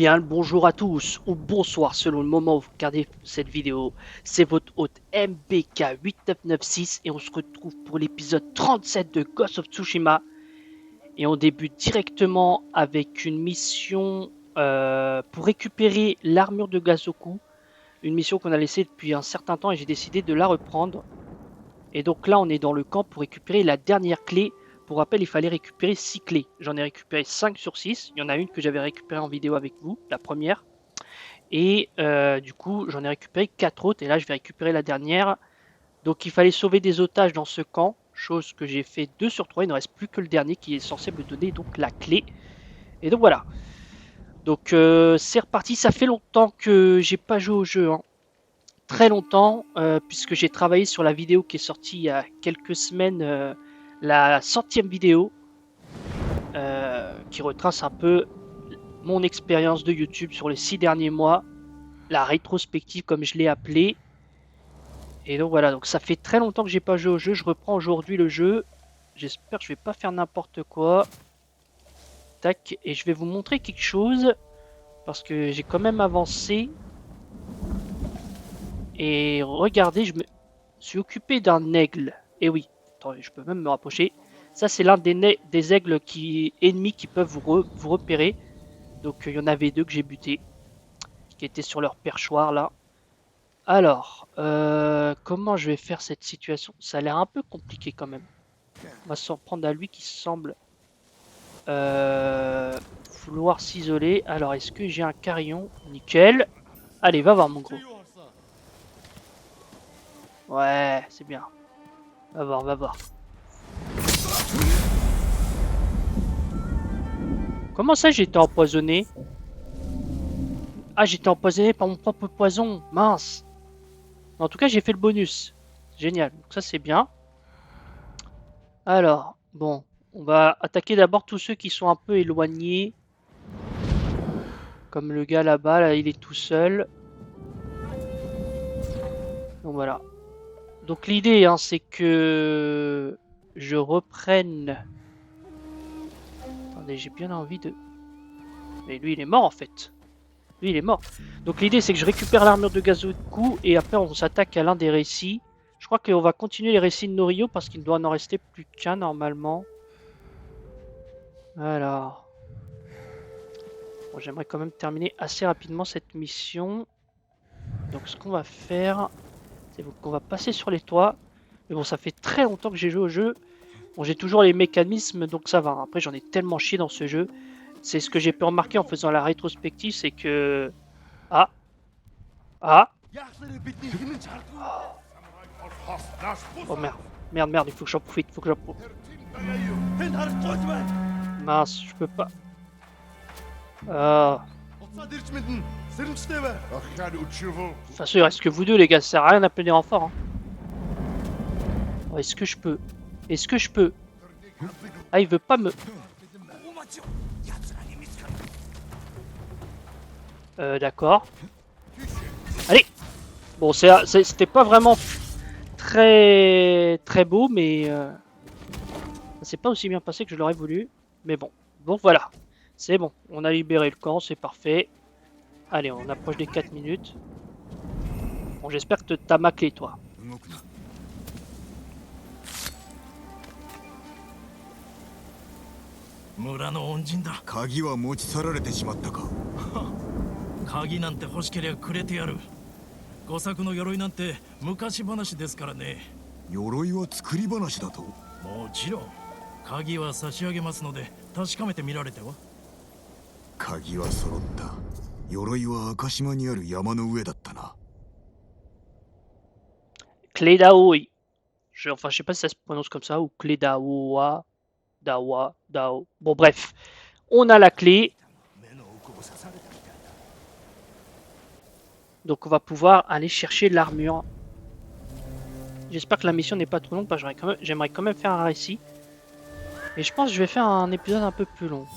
bien le bonjour à tous, ou bonsoir selon le moment où vous regardez cette vidéo. C'est votre hôte MBK8996 et on se retrouve pour l'épisode 37 de Ghost of Tsushima. Et on débute directement avec une mission pour récupérer l'armure de Gazoku. Une mission qu'on a laissée depuis un certain temps et j'ai décidé de la reprendre. Et donc là on est dans le camp pour récupérer la dernière clé. Pour rappel, il fallait récupérer 6 clés. J'en ai récupéré 5 sur 6. Il y en a une que j'avais récupérée en vidéo avec vous, la première. Et du coup, j'en ai récupéré 4 autres. Et là, je vais récupérer la dernière. Donc, il fallait sauver des otages dans ce camp. Chose que j'ai fait 2 sur 3. Il ne reste plus que le dernier qui est censé me donner donc la clé. Et donc voilà. Donc c'est reparti. Ça fait longtemps que j'ai pas joué au jeu. Hein. Très longtemps. Puisque j'ai travaillé sur la vidéo qui est sortie il y a quelques semaines. La 100e vidéo. Qui retrace un peu mon expérience de YouTube sur les 6 derniers mois. La rétrospective comme je l'ai appelée. Et donc voilà, donc ça fait très longtemps que j'ai pas joué au jeu, je reprends aujourd'hui le jeu. J'espère que je vais pas faire n'importe quoi. Tac, et je vais vous montrer quelque chose. Parce que j'ai quand même avancé. Et regardez, je me suis occupé d'un aigle. Et oui, attendez, je peux même me rapprocher. Ça c'est l'un des aigles ennemis qui peuvent vous repérer. Donc il y en avait deux que j'ai buté. Qui étaient sur leur perchoir là. Alors, comment je vais faire cette situation? Ça a l'air un peu compliqué quand même. On va s'en prendre à lui qui semble vouloir s'isoler. Alors, est-ce que j'ai un carillon? Nickel. Allez, va voir mon gros. Ouais, c'est bien. Va voir, va voir. Comment ça j'ai été empoisonné? Ah, j'étais empoisonné par mon propre poison. Mince. En tout cas, j'ai fait le bonus. Génial. Donc ça, c'est bien. Alors, bon. On va attaquer d'abord tous ceux qui sont un peu éloignés. Comme le gars là-bas, là, il est tout seul. Donc voilà. Donc l'idée, hein, c'est que je reprenne... Attendez, j'ai bien envie de... Mais lui, il est mort en fait. Lui, il est mort. Donc l'idée, c'est que je récupère l'armure de Gazoku et après, on s'attaque à l'un des récits. Je crois qu'on va continuer les récits de Norio parce qu'il doit en rester plus qu'un normalement. Alors... Bon, j'aimerais quand même terminer assez rapidement cette mission. Donc ce qu'on va faire, c'est qu'on va passer sur les toits. Mais bon, ça fait très longtemps que j'ai joué au jeu. Bon, j'ai toujours les mécanismes, donc ça va. Après, j'en ai tellement chié dans ce jeu. C'est ce que j'ai pu remarquer en faisant la rétrospective, c'est que... Ah. Ah. Oh merde. Merde, merde, il faut que j'en profite, il faut que j'en profite. Mince, je peux pas. Ah. De toute façon, il reste que vous deux, les gars. Ça sert à rien d'appeler des renforts. Hein. Oh, est-ce que je peux? Est-ce que je peux? Ah, il veut pas me... D'accord. Allez. Bon, c'était pas vraiment très beau, mais ça s'est pas aussi bien passé que je l'aurais voulu. Mais bon, voilà. C'est bon, on a libéré le camp, c'est parfait. Allez, on approche des 4 minutes. Bon, j'espère que t'as ma clé, toi. Clé d'Aoi. Enfin, je sais pas si ça se prononce comme ça, ou clé d'Aoa. Dao. Bon, bref. On a la clé. Donc, on va pouvoir aller chercher l'armure. J'espère que la mission n'est pas trop longue, parce que j'aimerais quand même faire un récit. Et je pense que je vais faire un épisode un peu plus long.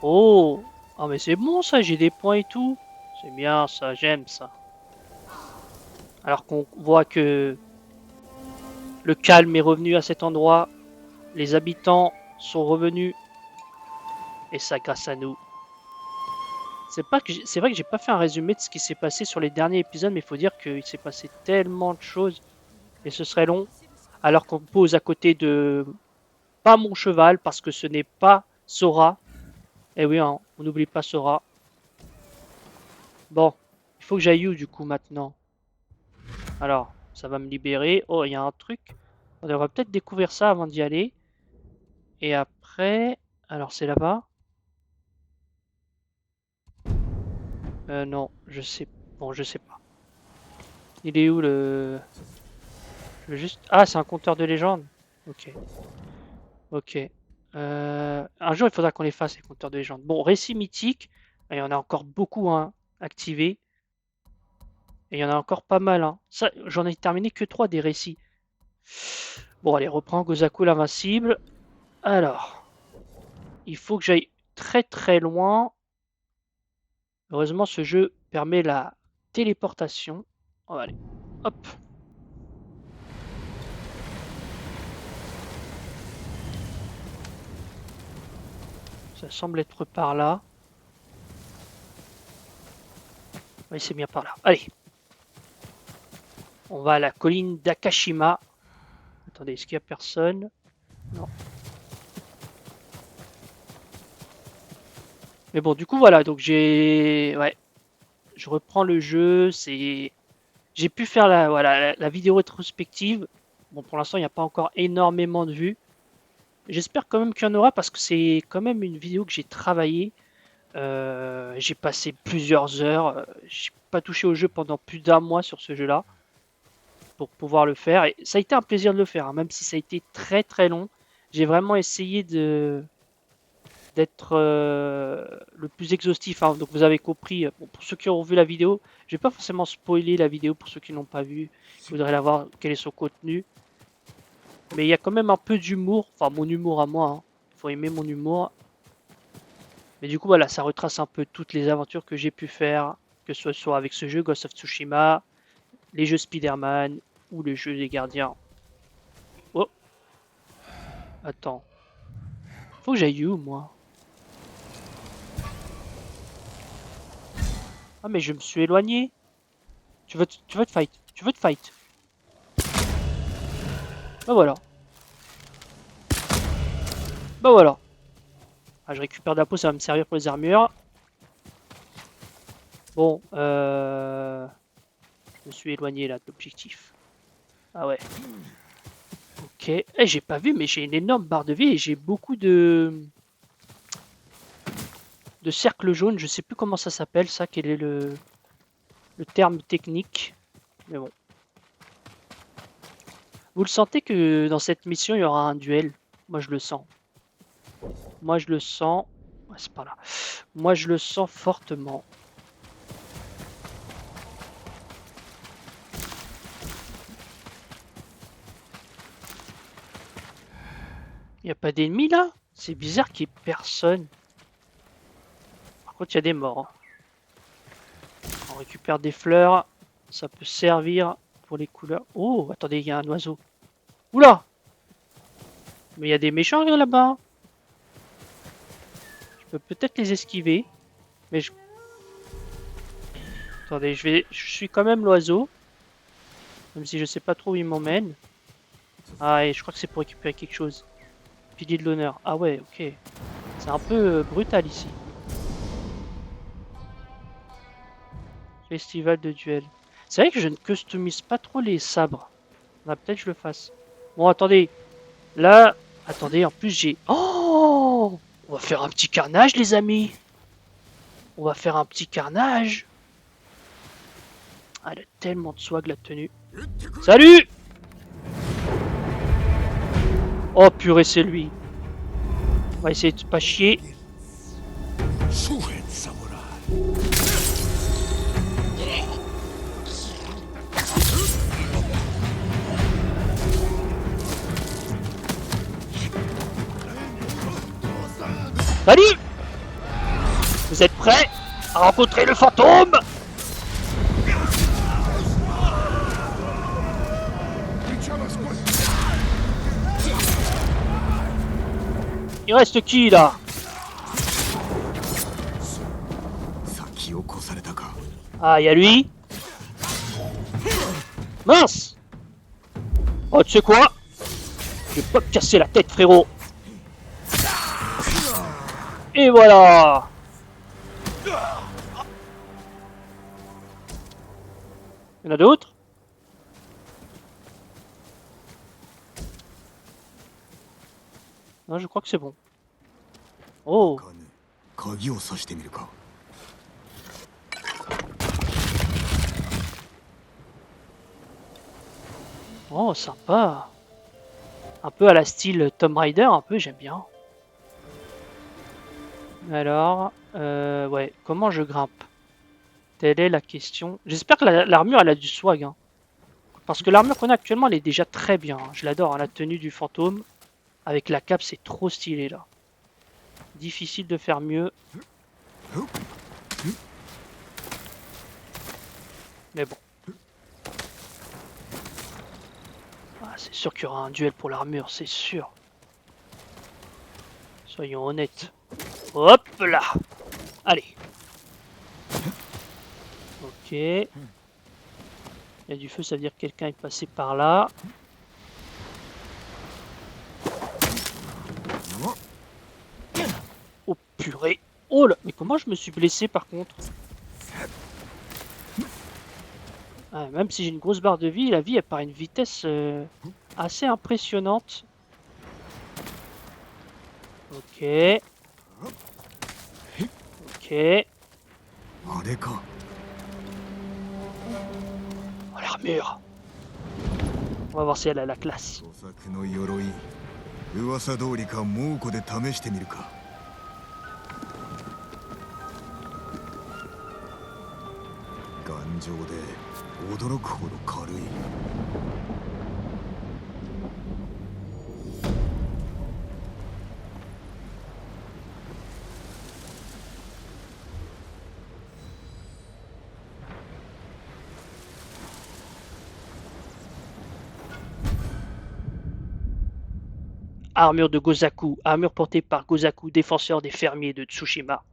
Oh! Ah, mais c'est bon ça, j'ai des points et tout. C'est bien ça, j'aime ça. Alors qu'on voit que le calme est revenu à cet endroit. Les habitants sont revenus. Et ça grâce à nous. C'est vrai que j'ai pas fait un résumé de ce qui s'est passé sur les derniers épisodes, mais il faut dire qu'il s'est passé tellement de choses et ce serait long. Alors qu'on pose à côté de pas mon cheval parce que ce n'est pas Sora. Eh oui, hein, on n'oublie pas Sora. Bon, il faut que j'aille où du coup maintenant? Alors, ça va me libérer. Oh, il y a un truc. On devrait peut-être découvrir ça avant d'y aller. Et après... Alors, c'est là-bas? Non, je sais... Bon, je sais pas. Il est où le... Je veux juste... Ah, c'est un compteur de légende. Ok. Ok. Un jour, il faudra qu'on les fasse, les compteurs de légende. Bon, récit mythique. Il y en a encore beaucoup hein, activés. Et il y en a encore pas mal. Hein. Ça, j'en ai terminé que 3 des récits. Bon, allez, reprends Gozaku l'invincible. Alors, il faut que j'aille très très loin. Heureusement, ce jeu permet la téléportation. On va aller. Hop. Ça semble être par là. Oui, c'est bien par là. Allez. On va à la colline d'Akashima. Attendez, est-ce qu'il n'y a personne? Non. Mais bon, du coup, voilà. Donc, j'ai... Ouais. Je reprends le jeu. C'est... J'ai pu faire la vidéo rétrospective. Bon, pour l'instant, il n'y a pas encore énormément de vues. J'espère quand même qu'il y en aura parce que c'est quand même une vidéo que j'ai travaillée. J'ai passé plusieurs heures. J'ai pas touché au jeu pendant plus d'1 mois sur ce jeu-là pour pouvoir le faire. Et ça a été un plaisir de le faire, hein, même si ça a été très très long. J'ai vraiment essayé d'être le plus exhaustif. Hein. Donc vous avez compris. Bon, pour ceux qui ont vu la vidéo, je vais pas forcément spoiler la vidéo pour ceux qui n'ont pas vu. Je voudrais la voir quel est son contenu. Mais il y a quand même un peu d'humour. Enfin mon humour à moi. Il faut aimer mon humour. Mais du coup, voilà, ça retrace un peu toutes les aventures que j'ai pu faire, que ce soit avec ce jeu Ghost of Tsushima, les jeux Spider-Man ou le jeu des gardiens. Oh, attends. Faut que j'aille où, moi? Ah, mais je me suis éloigné. Tu veux te fight. Tu veux te fight. Bah voilà. Bah voilà. Ah, je récupère de la peau, ça va me servir pour les armures. Bon, je me suis éloigné là de l'objectif. Ah ouais. Ok. Eh, j'ai pas vu, mais j'ai une énorme barre de vie et j'ai beaucoup de cercles jaunes. Je sais plus comment ça s'appelle, ça, quel est le terme technique. Mais bon. Vous le sentez que dans cette mission, il y aura un duel? Moi, je le sens. Moi, je le sens. Ouais, c'est pas là. Moi, je le sens fortement. Il n'y a pas d'ennemis là? C'est bizarre qu'il n'y ait personne. Par contre, il y a des morts. Hein. On récupère des fleurs. Ça peut servir pour les couleurs. Oh, attendez, il y a un oiseau. Oula! Mais il y a des méchants là-bas. Je peux peut-être les esquiver. Mais je... Attendez, je suis quand même l'oiseau. Même si je sais pas trop où il m'emmène. Ah, et je crois que c'est pour récupérer quelque chose. Pilier de l'honneur. Ah ouais, ok. C'est un peu brutal ici. Festival de duel. C'est vrai que je ne customise pas trop les sabres. Bah, peut-être que je le fasse. Bon, attendez. Là, attendez, en plus j'ai... Oh! On va faire un petit carnage, les amis. On va faire un petit carnage. Ah, elle a tellement de swag, la tenue. Salut! Oh, purée, c'est lui. On va essayer de pas chier. Salut! Vous êtes prêts à rencontrer le fantôme? Il reste qui là? Ah, y'a lui. Mince. Oh, tu sais quoi? Je vais pas me casser la tête, frérot. Et voilà. Il y en a d'autres? Non, je crois que c'est bon. Oh. わかぬ鍵を挿してみるか。 Oh, sympa. Un peu à la style Tomb Raider, un peu, j'aime bien. Alors, ouais, comment je grimpe? Telle est la question. J'espère que l'armure, elle a du swag. Hein. Parce que l'armure qu'on a actuellement, elle est déjà très bien. Hein. Je l'adore, hein, la tenue du fantôme. Avec la cape, c'est trop stylé, là. Difficile de faire mieux. Mais bon. Ah, c'est sûr qu'il y aura un duel pour l'armure, c'est sûr. Soyons honnêtes. Hop là. Allez. Ok. Il y a du feu, ça veut dire que quelqu'un est passé par là. Oh purée. Oh là. Mais comment je me suis blessé par contre? Ah, même si j'ai une grosse barre de vie, la vie elle part à une vitesse assez impressionnante. Ok. Ok. あれか。 Oh l'armure. On va voir si elle a la classe. 土作の鎧噂通りか猛虎で試してみるか。頑丈で驚くほど軽い。 Armure de Gozaku. Armure portée par Gozaku, défenseur des fermiers de Tsushima.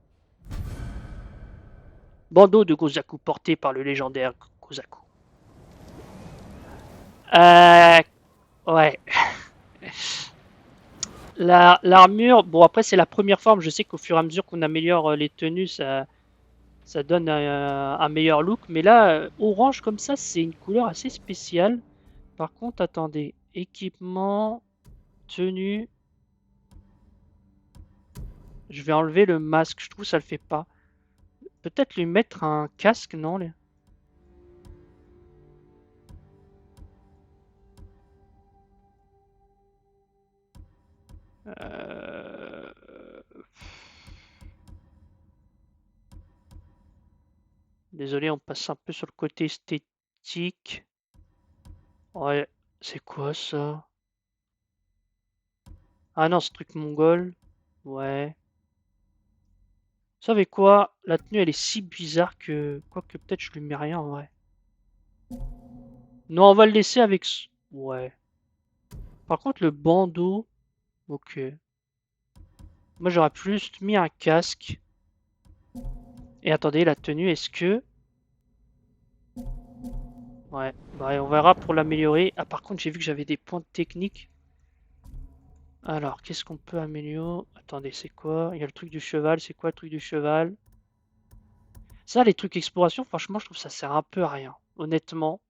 Bandeau de Gozaku porté par le légendaire Gozaku. Ouais. L'armure, bon après c'est la première forme, je sais qu'au fur et à mesure qu'on améliore les tenues, ça donne un meilleur look, mais là, orange comme ça, c'est une couleur assez spéciale. Par contre, attendez, équipement, tenue, je vais enlever le masque, je trouve que ça le fait pas. Peut-être lui mettre un casque, non? Euh... Désolé, on passe un peu sur le côté esthétique. Ouais, c'est quoi ça? Ah non, ce truc mongol. Ouais. Vous savez quoi? La tenue, elle est si bizarre que... Quoique peut-être je lui mets rien en vrai. Non, on va le laisser avec... Ouais. Par contre, le bandeau... Ok. Moi, j'aurais plus mis un casque. Et attendez, la tenue, est-ce que... Ouais, bah, on verra pour l'améliorer. Ah, par contre, j'ai vu que j'avais des points de technique. Alors, qu'est-ce qu'on peut améliorer? Attendez, c'est quoi? Il y a le truc du cheval. C'est quoi le truc du cheval? Ça, les trucs exploration, franchement, je trouve que ça sert un peu à rien. Honnêtement.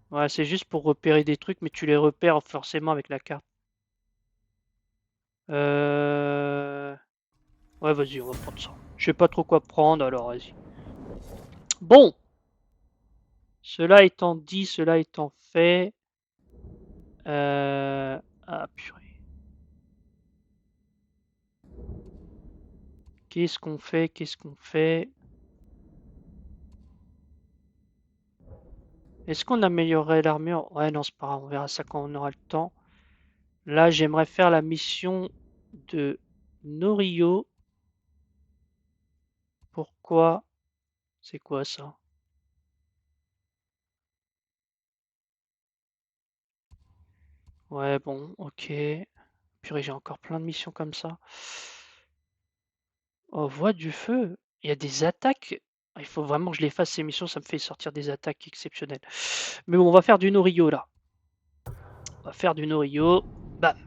Ouais, c'est juste pour repérer des trucs, mais tu les repères forcément avec la carte. Euh... Ouais, vas-y, on va prendre ça. Je sais pas trop quoi prendre, alors vas-y. Bon, cela étant dit, cela étant fait... Ah, purée. Qu'est-ce qu'on fait? Qu'est-ce qu'on fait? Est-ce qu'on améliorerait l'armure? Ouais, non, c'est pas grave, on verra ça quand on aura le temps. Là, j'aimerais faire la mission de Norio. Pourquoi? C'est quoi ça? Ouais, bon, ok. Purée, j'ai encore plein de missions comme ça. Oh, voix du feu. Il y a des attaques. Ah, il faut vraiment que je les fasse ces missions, ça me fait sortir des attaques exceptionnelles. Mais bon, on va faire du Norio là. On va faire du Norio. Bam.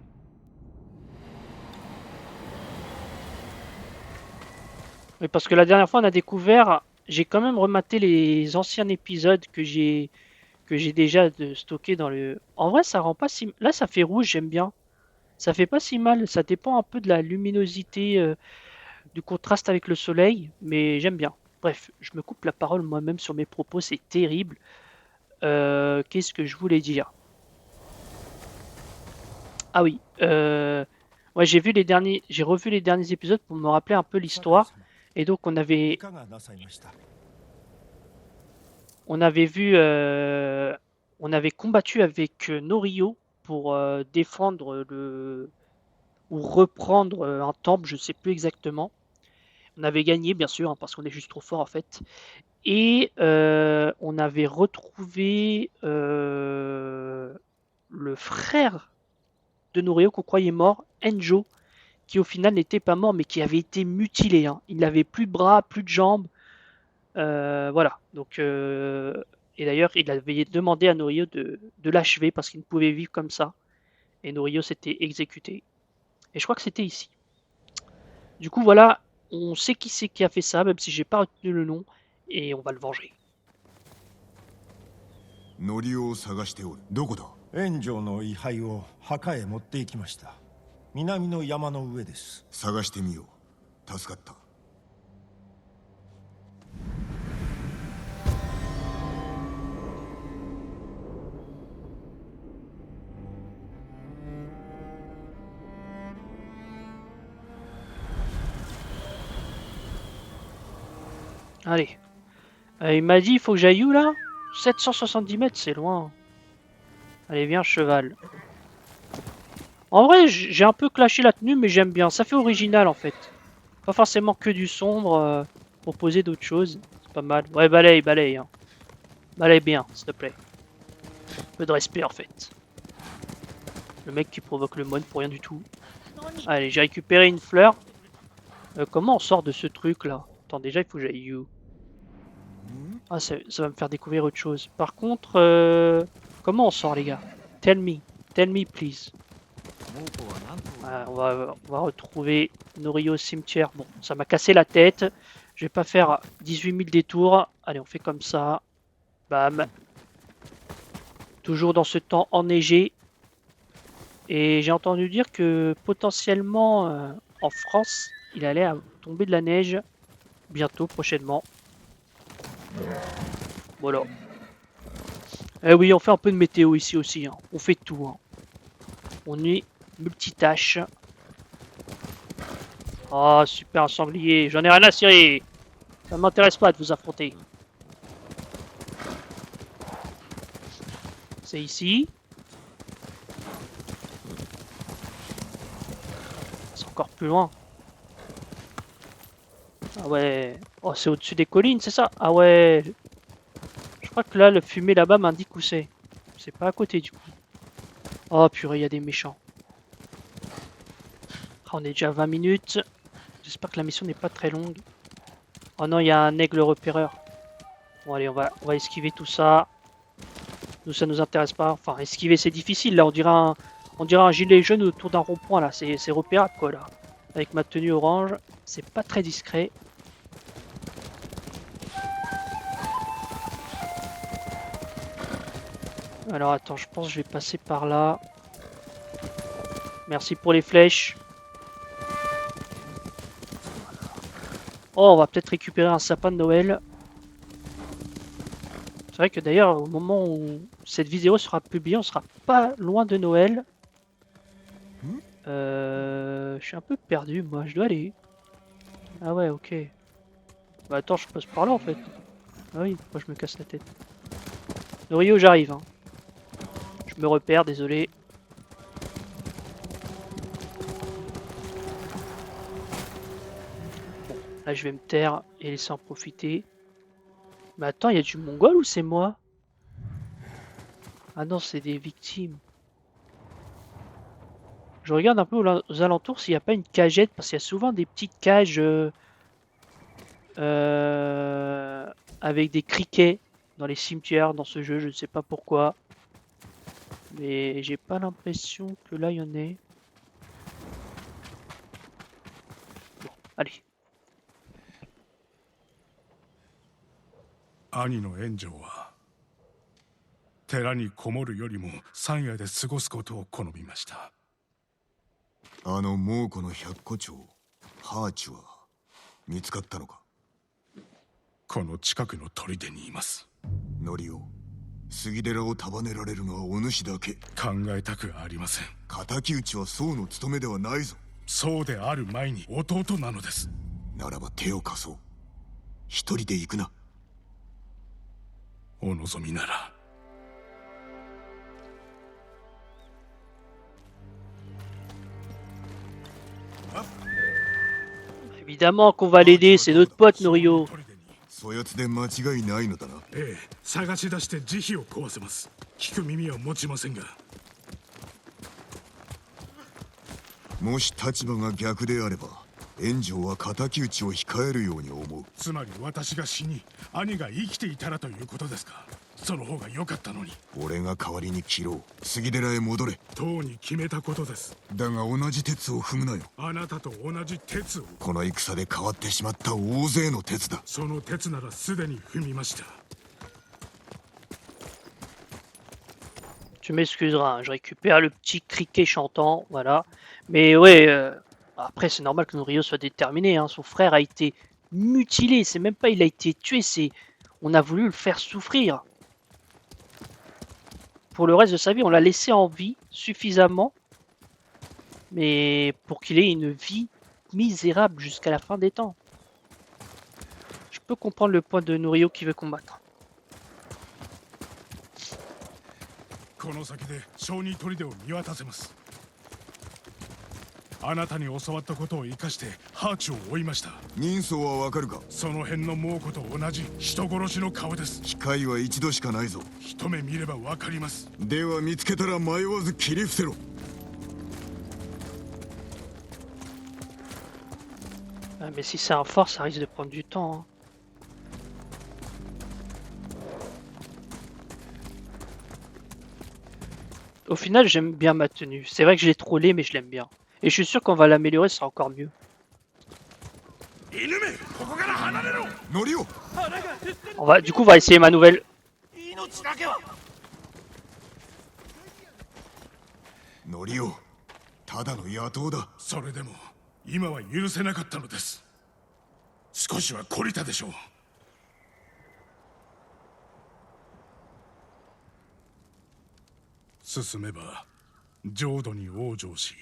Oui, parce que la dernière fois on a découvert, j'ai quand même rematé les anciens épisodes que j'ai déjà stockés dans le. En vrai, ça rend pas si. Là, ça fait rouge, j'aime bien. Ça fait pas si mal. Ça dépend un peu de la luminosité, du contraste avec le soleil, mais j'aime bien. Bref, je me coupe la parole moi-même sur mes propos, c'est terrible. Qu'est-ce que je voulais dire? Ah oui, ouais, j'ai revu les derniers épisodes pour me rappeler un peu l'histoire. Et donc on avait vu, on avait combattu avec Norio pour défendre le ou reprendre un temple, je sais plus exactement. On avait gagné bien sûr, hein, parce qu'on est juste trop fort en fait. Et on avait retrouvé le frère de Norio qu'on croyait mort, Enjo, qui au final n'était pas mort mais qui avait été mutilé. Hein. Il n'avait plus de bras, plus de jambes. Voilà. Donc, et d'ailleurs, il avait demandé à Norio de l'achever parce qu'il ne pouvait vivre comme ça. Et Norio s'était exécuté. Et je crois que c'était ici. Du coup, voilà, on sait qui c'est qui a fait ça, même si j'ai pas retenu le nom, et on va le venger. ノリオを探しておる。どこだ？炎上の位牌を墓へ持って行きました。南の山の上です。探してみよう。助かった。Allez. Il m'a dit, il faut que j'aille où là? 770 mètres, c'est loin. Allez, viens, cheval. En vrai, j'ai un peu clashé la tenue, mais j'aime bien. Ça fait original en fait. Pas forcément que du sombre, proposer d'autres choses. C'est pas mal. Ouais, balaye, balaye. Hein. Balaye bien, s'il te plaît. Un peu de respect en fait. Le mec qui provoque le moine pour rien du tout. Allez, j'ai récupéré une fleur. Comment on sort de ce truc là? Attends, déjà il faut que j'aille you. Ah, ça va me faire découvrir autre chose. Par contre, comment on sort les gars? Tell me please. On va retrouver Norio cimetière. Bon, ça m'a cassé la tête. Je vais pas faire 18 000 détours. Allez, on fait comme ça. Bam. Toujours dans ce temps enneigé. Et j'ai entendu dire que potentiellement en France, il allait tomber de la neige bientôt, prochainement. Voilà. Eh oui, on fait un peu de météo ici aussi. Hein. On fait tout. Hein. On est multitâche. Oh, super, un sanglier. J'en ai rien à cirer. Ça m'intéresse pas de vous affronter. C'est ici. C'est encore plus loin. Ah ouais. Oh, c'est au-dessus des collines, c'est ça? Ah ouais. Je crois que là, le fumée là-bas m'indique où c'est. C'est pas à côté du coup. Oh purée, il y a des méchants. Ah, on est déjà à 20 minutes. J'espère que la mission n'est pas très longue. Oh non, il y a un aigle repéreur. Bon allez, on va esquiver tout ça. Nous, ça nous intéresse pas. Enfin, esquiver, c'est difficile. Là, on dirait un gilet jaune autour d'un rond-point. Là, c'est repérable, quoi, là. Avec ma tenue orange, c'est pas très discret. Alors, attends, je pense que je vais passer par là. Merci pour les flèches. Oh, on va peut-être récupérer un sapin de Noël. C'est vrai que d'ailleurs, au moment où cette vidéo sera publiée, on sera pas loin de Noël. Je suis un peu perdu, moi. Je dois aller. Ah ouais, ok. Bah attends, je passe par là en fait. Ah oui, moi je me casse la tête. Norio, j'arrive. Hein. Je me repère, désolé. Bon, là je vais me taire et laisser en profiter. Mais attends, il y a du mongol ou c'est moi? Ah non, c'est des victimes. Je regarde un peu aux alentours s'il n'y a pas une cagette, parce qu'il y a souvent des petites cages avec des criquets dans les cimetières dans ce jeu, je ne sais pas pourquoi. Mais j'ai pas l'impression que là il y en ait. Bon, allez. 兄の援助は寺にこもるよりも山野で過ごすことを好みました。あの猛虎の百虎長ハーチュは見つかったのか。この近くの砦にいます。ノリオ、杉寺を束ねられるのはお主だけ。考えたくありません。敵討ちは僧の務めではないぞ。そうである前に弟なのです。ならば手を貸そう。一人で行くな。お望みなら。Évidemment qu'on va l'aider, c'est notre pote Norio. そやつで間違いないのだな。ええ、探し出して慈悲を壊せます。聞く耳は持ちませんが。もし立場が逆であれば炎上は敵討ちを控えるように思う。つまり私が死に兄が生きていたらということですか。その方が良かったのに。俺が代わりに切ろう。杉寺へ戻れ。とうに決めたことです。だが同じ鉄を踏むなよ。あなたと同じ鉄を。この戦で変わってしまった大勢の鉄だ。その鉄ならすでに踏みました。Tu m'excuseras, hein, je récupère le petit criquet chantant, voilà. Mais ouais, après c'est normal que Norio soit déterminé, hein. Son frère a été mutilé, c'est même pas il a été tué, c'est on a voulu le faire souffrir. Pour le reste de sa vie, on l'a laissé en vie suffisamment, mais pour qu'il ait une vie misérable jusqu'à la fin des temps. Je peux comprendre le point de Norio qui veut combattre. この先で小児砦を見渡せます。あなたに教わったことを生かしてハーチを追いました。人相はわかるか。その辺の猛虎と同じ人殺しの顔です。機会は一度しかないぞ。一目見ればわかります。では見つけたら迷わず切り伏せろ。Mais si c'est un fort, ça risque de prendre du temps, hein. Au final, j'aime bien ma tenue. C'est vrai que je l'ai trollé, mais je l'aime bien. Et je suis sûr qu'on va l'améliorer, ce sera encore mieux. Du coup, on va essayer ma nouvelle. ノリオ、ただの野党だ。それでも今は許せなかったのです。少しは懲りたでしょう。進めば浄土に往生し、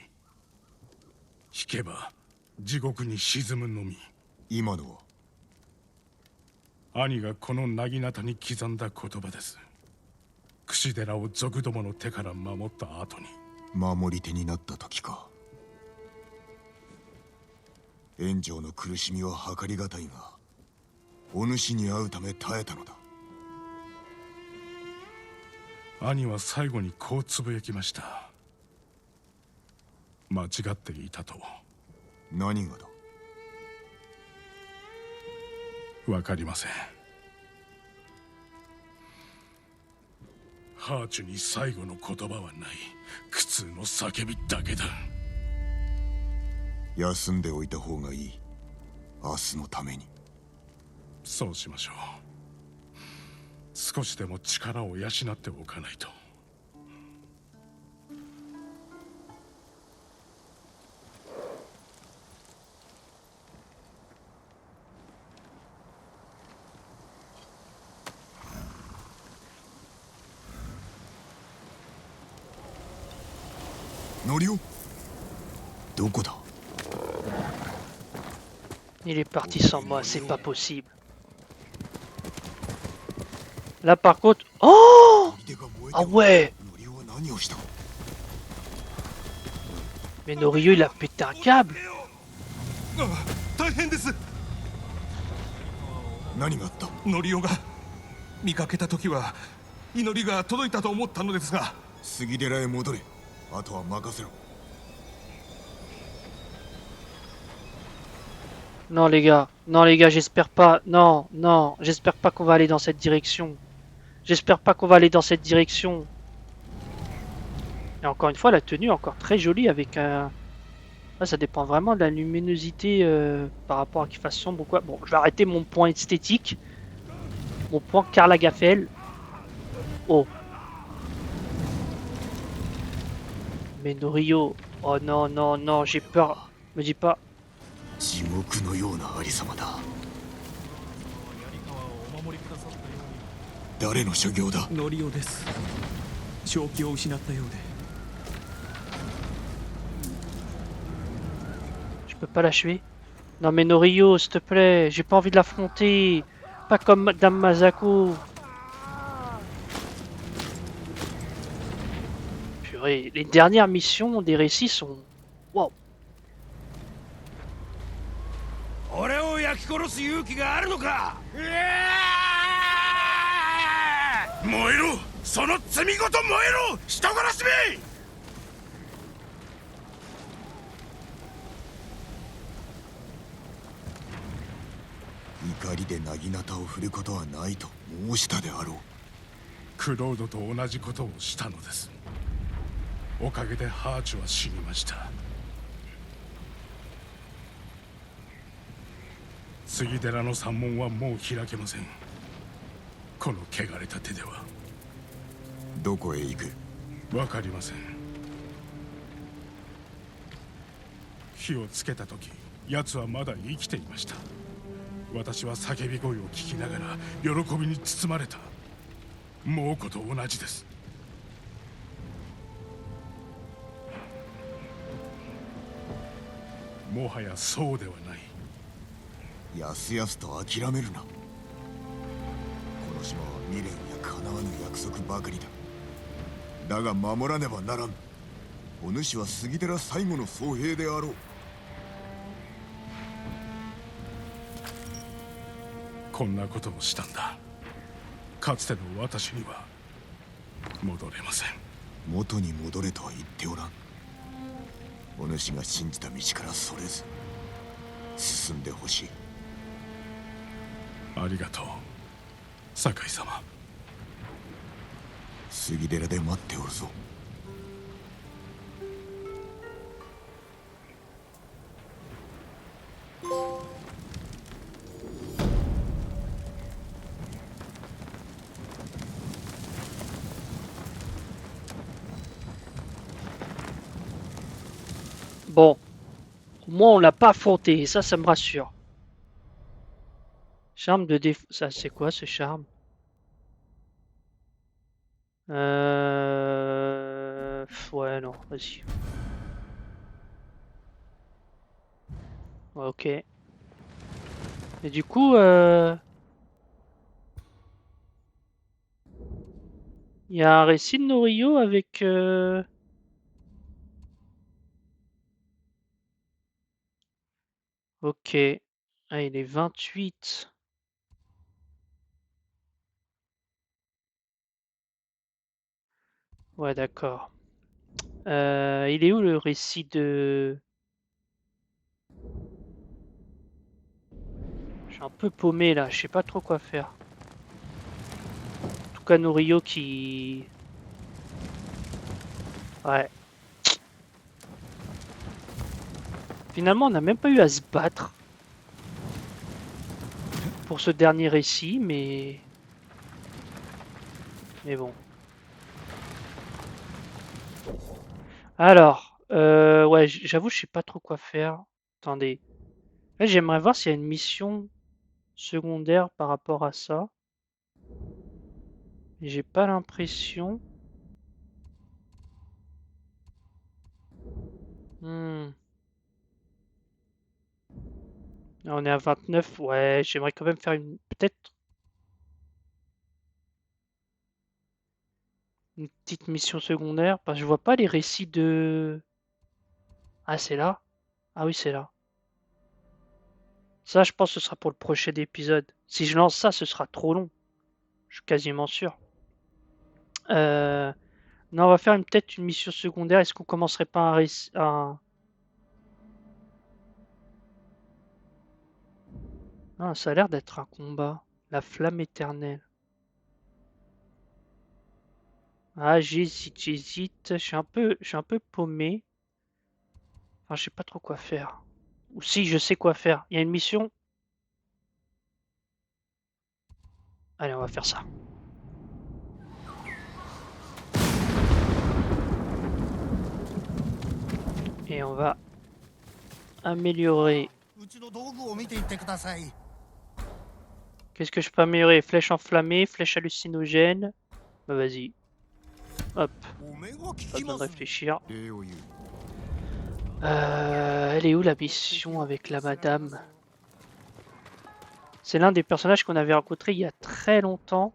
引けば地獄に沈むのみ。今のは兄がこの薙刀に刻んだ言葉です。櫛寺を賊どもの手から守った後に。守り手になった時か。炎上の苦しみは計りがたいが、お主に会うため耐えたのだ。兄は最後にこうつぶやきました。間違っていたと。何がだ。わかりません。ハーチュに最後の言葉はない。苦痛の叫びだけだ。休んでおいた方がいい。明日のために。そうしましょう。少しでも力を養っておかないと。ノリオ、どこだ。Il est parti sans moi, c'est pas possible. Là par contre... Oh! Ah ouais! Mais Norio il a pété un câble! 大変です。何があった。ノリオが見かけた時は祈りが届いたと思ったのですが。杉寺へ戻れ。あとは任せろ。Non les gars, j'espère pas. Non, non, j'espère pas qu'on va aller dans cette direction. J'espère pas qu'on va aller dans cette direction. Et encore une fois, la tenue est encore très jolie avec un... Ah, ça dépend vraiment de la luminosité par rapport à qu'il fasse sombre ou quoi. Bon, je vais arrêter mon point esthétique. Mon point Karl Lagerfeld. Oh, mais Norio. Oh non, non, non, j'ai peur. Me dis pas. 地獄のようなありさまだ。誰の修行だ。ノリオです。正気を失ったようで。Je peux pas l'achever. Non mais Norio, s'il te plaît, j'ai pas envie de l'affronter. Pas comme Madame Masako. Purée, les dernières missions des récits sont... Wow. 俺を焼き殺す勇気があるのか。燃えろ、その罪ごと燃えろ、人殺しめ。怒りで薙刀を振ることはないと申したであろう。クロードと同じことをしたのです。おかげでハーチは死にました。杉寺の山門はもう開けません。この汚れた手では。どこへ行く。わかりません。火をつけた時、奴はまだ生きていました。私は叫び声を聞きながら喜びに包まれた。猛虎と同じです。もはやそうではない。やすやすと諦めるな。この島は未練や叶わぬ約束ばかりだ。だが守らねばならん。お主は杉寺最後の僧兵であろう。こんなことをしたんだ。かつての私には戻れません。元に戻れとは言っておらん。お主が信じた道からそれず進んでほしい。ありがとう、酒井様。杉寺で待っておるぞ。Bon, au moins on l'a pas affronté, et ça me rassure. Charme de déf... Ça, c'est quoi ce charme? Ouais, non, vas-y. Ouais, ok. Et du coup, il y a un récit de Norio avec... Ok. Ah, il est 28. Ouais, d'accord. Il est où le récit de... Je suis un peu paumé là, je sais pas trop quoi faire. En tout cas, Norio qui... Ouais. Finalement, on n'a même pas eu à se battre pour ce dernier récit, mais... Mais bon. Alors, ouais, j'avoue, je sais pas trop quoi faire. Attendez. Là, j'aimerais voir s'il y a une mission secondaire par rapport à ça. J'ai pas l'impression. Hmm. Là, on est à 29. Ouais, j'aimerais quand même faire une... Peut-être une petite mission secondaire. Parce que je vois pas les récits de... Ah, c'est là? Ah oui, c'est là. Ça, je pense que ce sera pour le prochain épisode. Si je lance ça, ce sera trop long. Je suis quasiment sûr. Non, on va faire peut-être une mission secondaire. Est-ce qu'on commencerait pas un récit... Ah, ça a l'air d'être un combat. La flamme éternelle. Ah, j'hésite. Je suis un peu paumé. Enfin, je sais pas trop quoi faire. Ou si, je sais quoi faire. Il y a une mission. Allez, on va faire ça. Et on va améliorer. うちの道具を見ていってください。 Qu'est-ce que je peux améliorer? Flèche enflammée, flèche hallucinogène. Bah vas-y. Hop, お目が利 pas き besoin ま de す。 réfléchir. 礼を言う。 Elle est où la mission avec la madame? C'est l'un des personnages qu'on avait rencontré il y a très longtemps.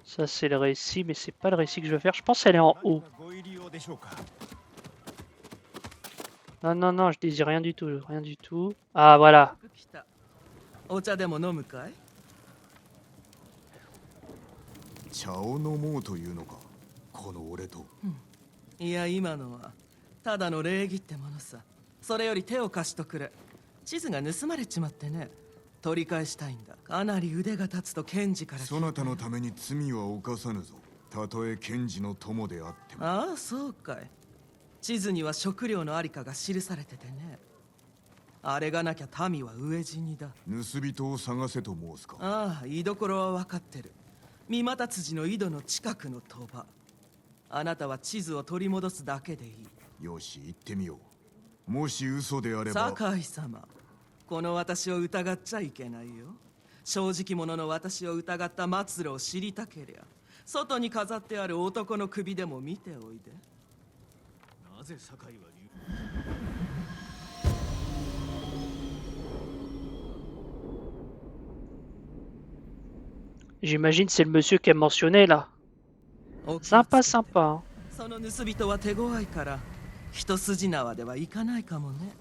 Ça c'est le récit, mais c'est pas le récit que je veux faire. Je pense qu'elle est en haut. ご入り用でしょうか。 Non, non, non, je désire rien du tout, rien du tout. Ah voilà. 来た。お茶でも飲むかい？茶を飲もうというのか。この俺と。いや今のはただの礼儀ってものさ。それより手を貸しとくれ。地図が盗まれちまってね。取り返したいんだ。かなり腕が立つと検事から聞いた。そなたのために罪は犯さぬぞ。たとえ検事の友であっても。ああそうかい。地図には食料のありかが記されててね。あれがなきゃ民は飢え死にだ。盗人を探せと申すか。ああ居所は分かってる。三股辻の井戸の近くの賭場。あなたは地図を取り戻すだけでいい。よし、行ってみよう。もし嘘であれば。酒井様、この私を疑っちゃいけないよ。正直者の私を疑った末路を知りたけりゃ、外に飾ってある男の首でも見ておいで。なぜ酒井はJ'imagine c'est le monsieur qui a mentionné là. Sympa, sympa. Hein. その盗人は手強いから一筋縄ではいかないかもね。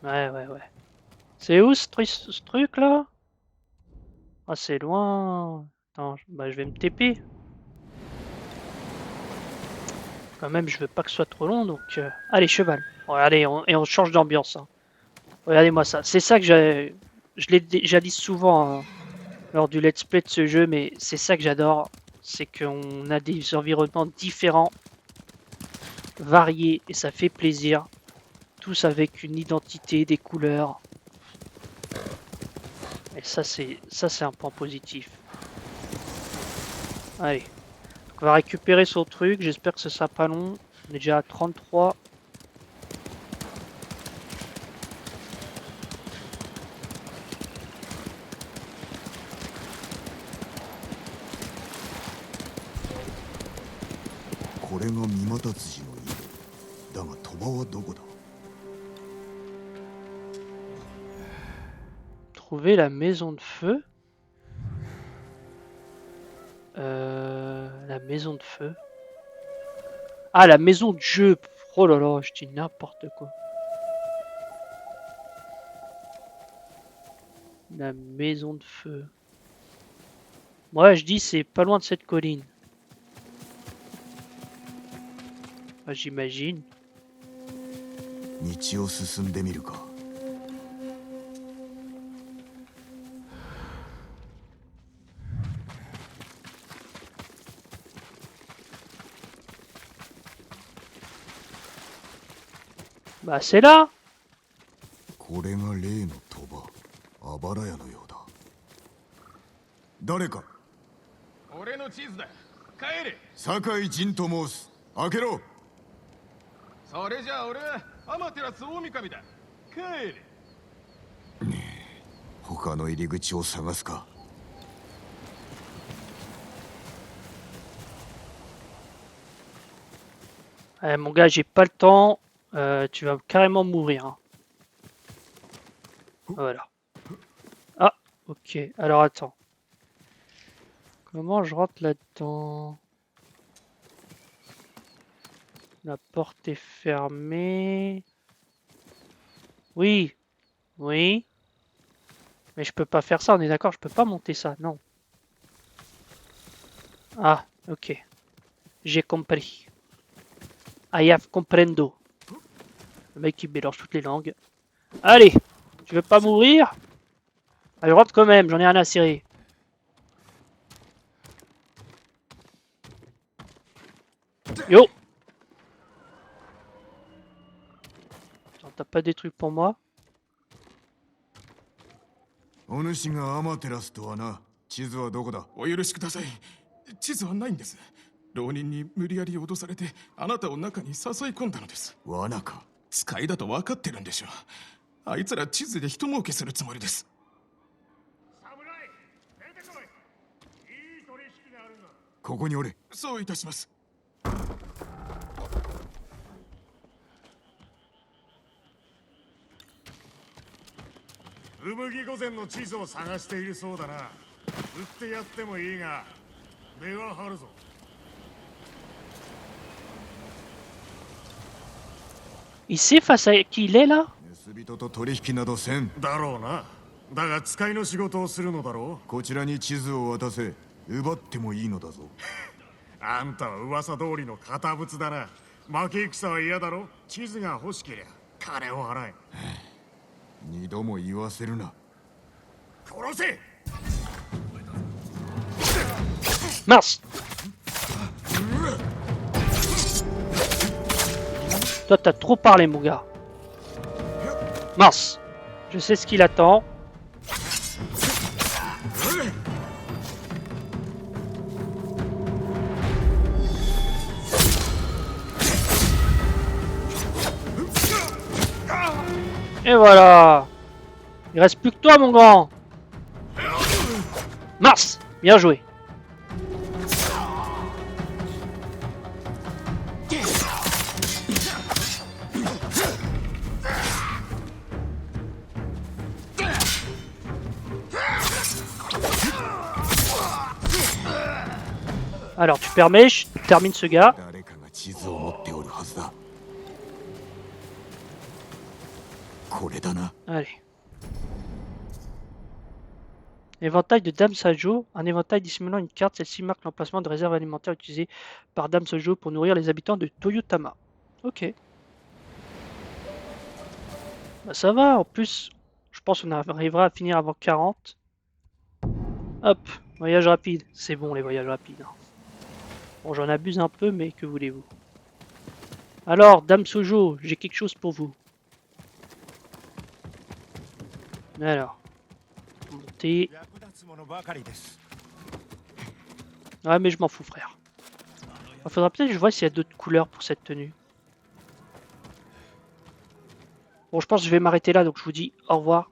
Ouais, ouais, ouais. C'est où ce truc là? Ah, c'est loin. Attends, bah, je vais me TP. Quand même, je veux pas que ce soit trop long, donc... Allez, cheval. Regardez, et on change d'ambiance. Hein. Regardez-moi ça. C'est ça que je l'ai déjà dit souvent hein, lors du let's play de ce jeu, mais c'est ça que j'adore. C'est qu'on a des environnements différents, variés, et ça fait plaisir. Tous avec une identité, des couleurs. Et ça c'est un point positif. Allez. On va récupérer son truc, j'espère que ce sera pas long. On est déjà à 33. Trouver la maison de feu. La maison de feu. Ah, la maison de jeu. Oh là là, je dis n'importe quoi. La maison de feu. Moi, je dis c'est pas loin de cette colline. Enfin, j'imagine. Bah c'est là. これが例の賭場、あばら屋のようだ。誰か。俺の地図だ。帰れ。酒井陣と申す。開けろ。それじゃあ俺はアマテラス大神だ。帰れ。他の入り口を探すか。Mon gars, j'ai pas le temps. Tu vas carrément mourir. Hein. Voilà. Ah, ok. Alors attends. Comment je rentre là-dedans? La porte est fermée. Oui. Oui. Mais je peux pas faire ça, on est d'accord, je peux pas monter ça, non. Ah, ok. J'ai compris. I have comprendo. Le mec qui mélange toutes les langues. Allez, tu veux pas mourir? Allez, rentre quand même, j'en ai rien à cirer. Yo! T'as pas des trucs pour moi? お主がアマテラスとはな。地図はどこだ？お許しください。地図はないんです。浪人に無理やり脅されてあなたを中に誘い込んだのです。罠か。使いだと分かってるんでしょう。あいつら地図で人儲けするつもりです。ここにおれ。そういたします。ウムギ御前の地図を探しているそうだな。売ってやってもいいが、値は張るぞ。Il sait face à qui il est là? 盗人と取引などせん。だろうな。だが使いの仕事をするのだろこちらに地図を渡せ。奪ってもいいのだぞ。う。あんたは噂通りの堅物だな。負け戦は嫌だろ。地図が欲しけりゃ金を払え。二度も言わせるな。殺せ。 Mince! Toi, t'as trop parlé, mon gars. Mince! Je sais ce qu'il attend. Et voilà! Il reste plus que toi, mon grand! Mince! Bien joué! Alors, tu permets, je termine ce gars. 誰かが地図を持っておるはずだ。これだな。 Allez. Éventail de Dame Sajo. Un éventail dissimulant une carte. Celle-ci marque l'emplacement de réserve alimentaire utilisée par Dame Sajo pour nourrir les habitants de Toyotama. Ok. Bah ça va, en plus, je pense qu'on arrivera à finir avant 40. Hop, voyage rapide. C'est bon les voyages rapides. Bon, j'en abuse un peu, mais que voulez-vous? Alors, Dame Sojo, j'ai quelque chose pour vous. Alors, monter. 役立つものばかりです。 Ouais, mais je m'en fous, frère. Il faudra peut-être que je vois s'il y a d'autres couleurs pour cette tenue. Bon, je pense que je vais m'arrêter là, donc je vous dis au revoir.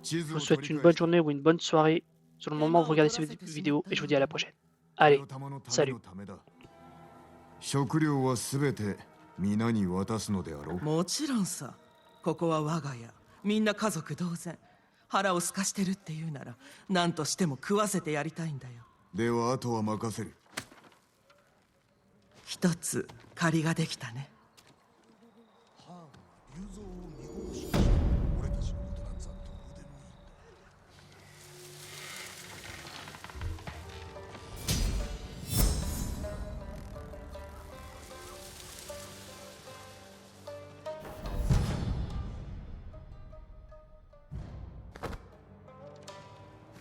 地 Je 図 vous を souhaite 取り une 返 bonne し journée ou une bonne soirée. Selon le moment où vous regardez cette vidéo, et je vous dis à la prochaine. Allez, の玉のため salut. のためだ。食料はすべて皆に渡すのであろう。もちろんさ。ここは我が家。みんな家族同然。腹を空かしてるっていうなら何としても食わせてやりたいんだよ。ではあとは任せる。一つ借りができたね。